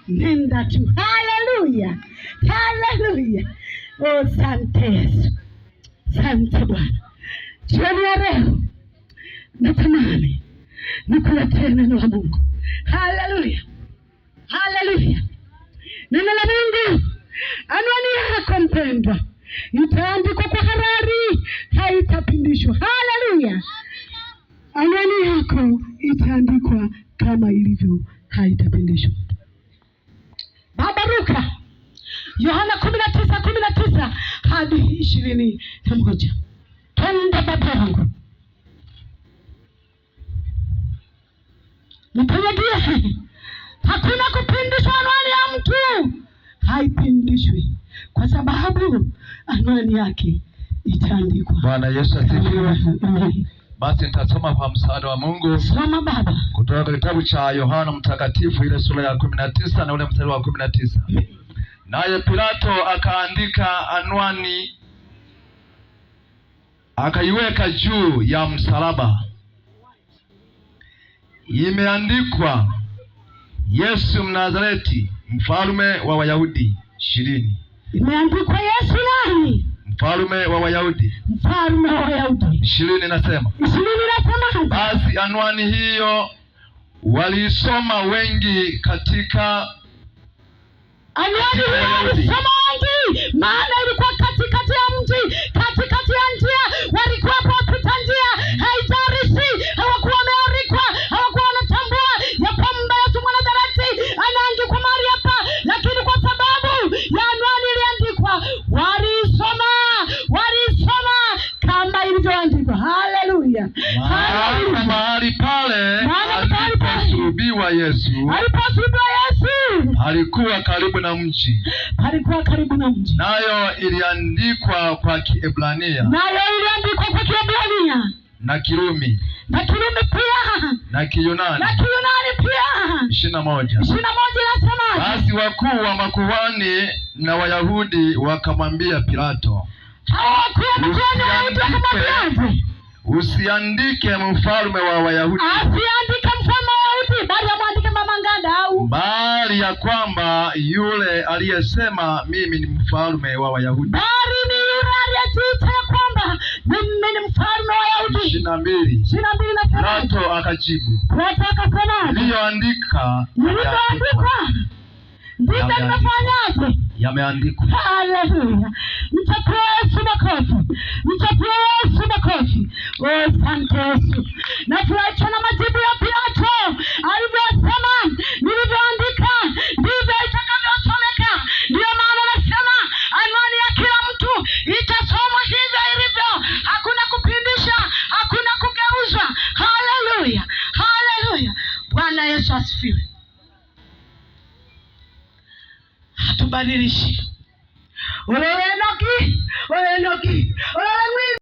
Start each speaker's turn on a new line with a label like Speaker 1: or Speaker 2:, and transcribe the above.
Speaker 1: nenda tu. Haleluya, haleluya. Oh, asante Yesu, asante Bwana. Jioni ya leo natamani nikuletee neno la Mungu. Haleluya, haleluya. Neno la Mungu, anwani yako mpendwa itaandikwa kwa harari, haitapindishwa. Haleluya. Anwani yako itaandikwa kama ilivyo, haitapindishwa. Baba Luka, Yohana 19:19 hadi 21. Twende baba yangu. Mpendwa, hakuna kupindishwa anwani ya mtu, haipindishwi kwa sababu anwani yake itaandikwa.
Speaker 2: Bwana Yesu asifiwe. Basi nitasoma kwa msaada wa Mungu.
Speaker 1: Soma baba.
Speaker 2: Kutoka kitabu cha Yohana Mtakatifu ile sura ya 19 na ule mstari wa 19. Naye Pilato akaandika anwani, akaiweka juu ya msalaba. Imeandikwa, Yesu Mnazareti, mfalme wa Wayahudi. 20.
Speaker 1: Imeandikwa Yesu nani?
Speaker 2: Mfalme wa Wayahudi.
Speaker 1: Mfalme wa Wayahudi.
Speaker 2: 20 nasema.
Speaker 1: 20 nasema.
Speaker 2: Basi anwani hiyo waliisoma wengi katika
Speaker 1: anwani hiyo walisoma wengi, maana ilikuwa katikati ya mji, katikati ya njia. Walikuwa wapita njia, haijarisi, hawakuwa wamearikwa, hawakuwa wanatambua ya kwamba Yesu Mnazareti anaandikwa mahali hapa, lakini kwa sababu ya anwani iliandikwa, walisoma kama ilivyoandikwa. Haleluya.
Speaker 2: Mahali pale aliposulubiwa Yesu, alikuwa karibu na mji. Nayo iliandikwa kwa Kiebrania na Kirumi
Speaker 1: pia
Speaker 2: na Kiyunani
Speaker 1: pia.
Speaker 2: 21
Speaker 1: nasema.
Speaker 2: Basi wakuu wa makuhani na Wayahudi wakamwambia Pilato, usiandike mfalme wa Wayahudi, bali ya kwamba yule aliyesema mimi ni mfalme wa Wayahudi. 22 Pilato akajibu, iliyoandika ndivyo nimefanyaje? Yameandikwa.
Speaker 1: Haleluya. Mchapie Yesu makofi. Oh, asante Yesu. Nafurahi na majibu ya Pilato alivyosema, nilivyoandika ndivyo itakavyosomeka. Ndio maana nasema anwani ya kila mtu itasomwa hivyo ilivyo. Hakuna kupindisha, hakuna kugeuzwa. Haleluya, haleluya. Bwana Yesu asifiwe. Hatubadilishi. Ole Enoki.